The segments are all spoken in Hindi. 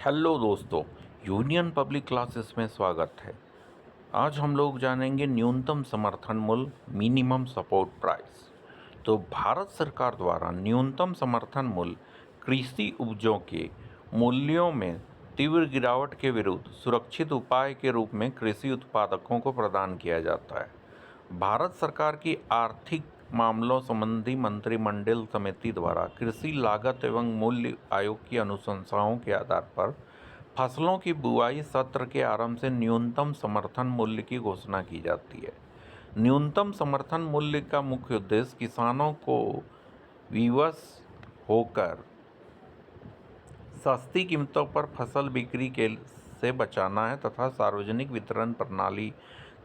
हेलो दोस्तों, यूनियन पब्लिक क्लासेस में स्वागत है। आज हम लोग जानेंगे न्यूनतम समर्थन मूल्य मिनिमम सपोर्ट प्राइस। तो भारत सरकार द्वारा न्यूनतम समर्थन मूल्य कृषि उपजों के मूल्यों में तीव्र गिरावट के विरुद्ध सुरक्षित उपाय के रूप में कृषि उत्पादकों को प्रदान किया जाता है। भारत सरकार की आर्थिक मामलों संबंधी मंत्रिमंडल समिति द्वारा कृषि लागत एवं मूल्य आयोग की अनुशंसाओं के आधार पर फसलों की बुआई सत्र के आरंभ से न्यूनतम समर्थन मूल्य की घोषणा की जाती है। न्यूनतम समर्थन मूल्य का मुख्य उद्देश्य किसानों को विवश होकर सस्ती कीमतों पर फसल बिक्री के से बचाना है तथा सार्वजनिक वितरण प्रणाली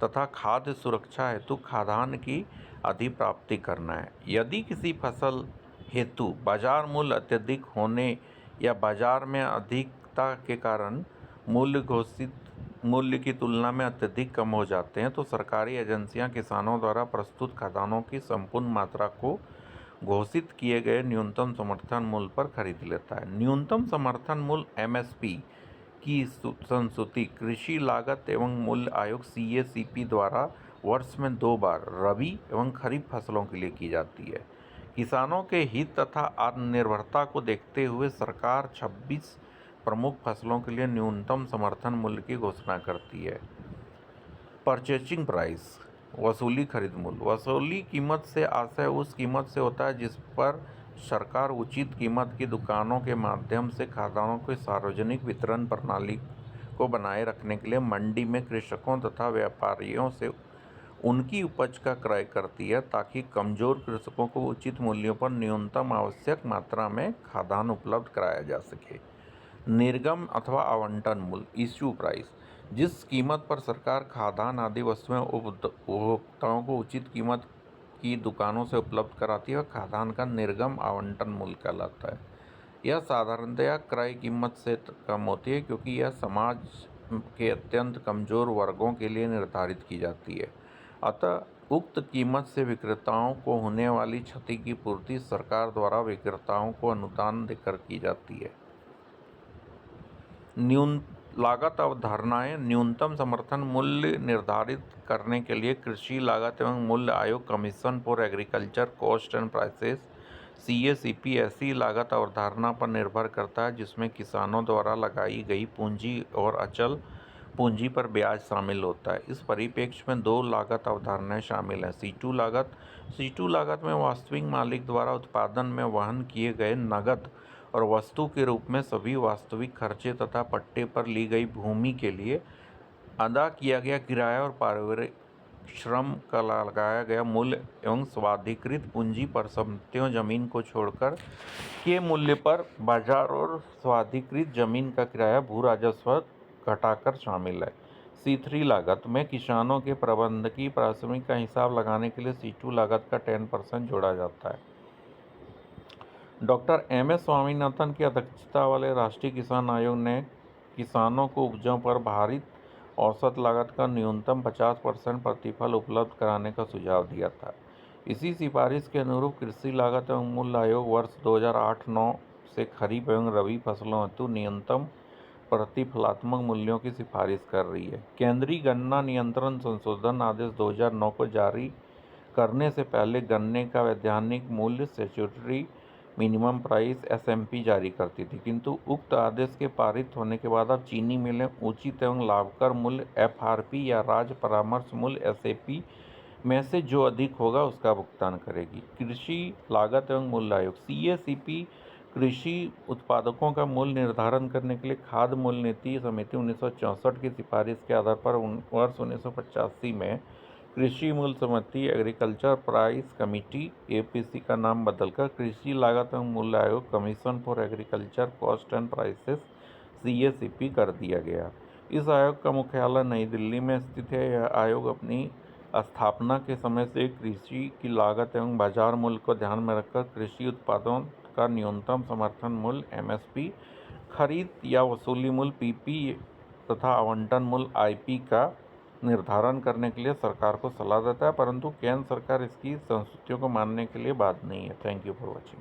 तथा खाद्य सुरक्षा हेतु खाद्यान्न की अधिप्राप्ति करना है। यदि किसी फसल हेतु बाजार मूल्य अत्यधिक होने या बाजार में अधिकता के कारण घोषित मूल्य की तुलना में अत्यधिक कम हो जाते हैं तो सरकारी एजेंसियां किसानों द्वारा प्रस्तुत खाद्यान्नों की संपूर्ण मात्रा को घोषित किए गए न्यूनतम समर्थन मूल्य पर खरीद लेता है। न्यूनतम समर्थन मूल्य एमएसपी की संस्तुति कृषि लागत एवं मूल्य आयोग सीएसीपी द्वारा वर्ष में 2 बार रबी एवं खरीफ फसलों के लिए की जाती है। किसानों के हित तथा आत्मनिर्भरता को देखते हुए सरकार 26 प्रमुख फसलों के लिए न्यूनतम समर्थन मूल्य की घोषणा करती है। परचेजिंग प्राइस वसूली खरीद मूल्य। वसूली कीमत से आशय उस कीमत से होता है जिस पर सरकार उचित कीमत की दुकानों के माध्यम से खाद्यान्नों की सार्वजनिक वितरण प्रणाली को बनाए रखने के लिए मंडी में कृषकों तथा व्यापारियों से उनकी उपज का क्रय करती है ताकि कमजोर कृषकों को उचित मूल्यों पर न्यूनतम आवश्यक मात्रा में खाद्यान्न उपलब्ध कराया जा सके। निर्गम अथवा आवंटन मूल्य इश्यू प्राइस जिस कीमत पर सरकार खाद्यान्न आदि वस्तुएं उपभोक्ताओं को उचित कीमत की दुकानों से उपलब्ध कराती है वह खाद्यान्न का निर्गम आवंटन मूल्य कहलाता है। यह साधारणतया क्रय कीमत से कम होती है क्योंकि यह समाज के अत्यंत कमजोर वर्गों के लिए निर्धारित की जाती है। अतः उक्त कीमत से विक्रेताओं को होने वाली क्षति की पूर्ति सरकार द्वारा विक्रेताओं को अनुदान देकर की जाती है। लागत अवधारणाएं। न्यूनतम समर्थन मूल्य निर्धारित करने के लिए कृषि लागत एवं मूल्य आयोग commission for agriculture cost and prices CACP ऐसी लागत अवधारणा पर निर्भर करता है जिसमें किसानों द्वारा लगाई गई पूंजी और अचल पूंजी पर ब्याज शामिल होता है। इस परिप्रेक्ष्य में 2 लागत अवधारणाएं शामिल हैं। सीटू लागत में वास्तविक मालिक द्वारा उत्पादन में वहन किए गए नगद और वस्तु के रूप में सभी वास्तविक खर्चे तथा पट्टे पर ली गई भूमि के लिए अदा किया गया किराया और पारिवारिक श्रम का लगाया गया मूल्य एवं स्वाधिकृत पूंजी परिसंपत्तियों जमीन को छोड़कर के मूल्य पर बाजार और स्वाधिकृत जमीन का किराया भू राजस्व घटाकर शामिल है। C3 लागत में किसानों के प्रबंधकीय पारिश्रमिक का हिसाब लगाने के लिए C2 लागत का 10% जोड़ा जाता है। Doctor M.S. स्वामीनाथन की अध्यक्षता वाले राष्ट्रीय किसान आयोग ने किसानों को उपजों पर भारित औसत लागत का न्यूनतम 50% प्रतिफल उपलब्ध कराने का सुझाव दिया था। इसी सिफारिश के अनुरूप कृषि लागत एवं मूल्य आयोग वर्ष 2008-9 से खरीफ एवं रबी फसलों हेतु न्यूनतम प्रतिफलात्मक मूल्यों की सिफारिश कर रही है। केंद्रीय गन्ना नियंत्रण संशोधन आदेश 2009 को जारी करने से पहले गन्ने का वैधानिक मूल्य स्टैट्यूटरी मिनिमम प्राइस एसएमपी जारी करती थी, किंतु उक्त आदेश के पारित होने के बाद अब चीनी मिलें उचित एवं लाभकर मूल्य एफआरपी या राज्य परामर्श मूल्य एसएपी में से जो अधिक होगा उसका भुगतान करेगी। कृषि लागत एवं मूल्य आयोग सीएसीपी कृषि उत्पादकों का मूल्य निर्धारण करने के लिए खाद्य मूल्य नीति समिति 1964 की सिफारिश के आधार पर वर्ष 1985 में कृषि मूल्य समिति एग्रीकल्चर प्राइस कमेटी एपीसी का नाम बदलकर कृषि लागत एवं मूल्य आयोग commission for agriculture cost and prices CACP कर दिया गया। इस आयोग का मुख्यालय नई दिल्ली में स्थित है। यह आयोग अपनी स्थापना के समय से कृषि की लागत एवं बाजार मूल्य को ध्यान में रखकर कृषि उत्पादों का न्यूनतम समर्थन मूल्य एमएसपी, खरीद या वसूली मूल्य पीपी तथा आवंटन मूल्य आईपी का निर्धारण करने के लिए सरकार को सलाह देता है, परंतु केंद्र सरकार इसकी संस्तुतियों को मानने के लिए बाध्य नहीं है। Thank you for watching.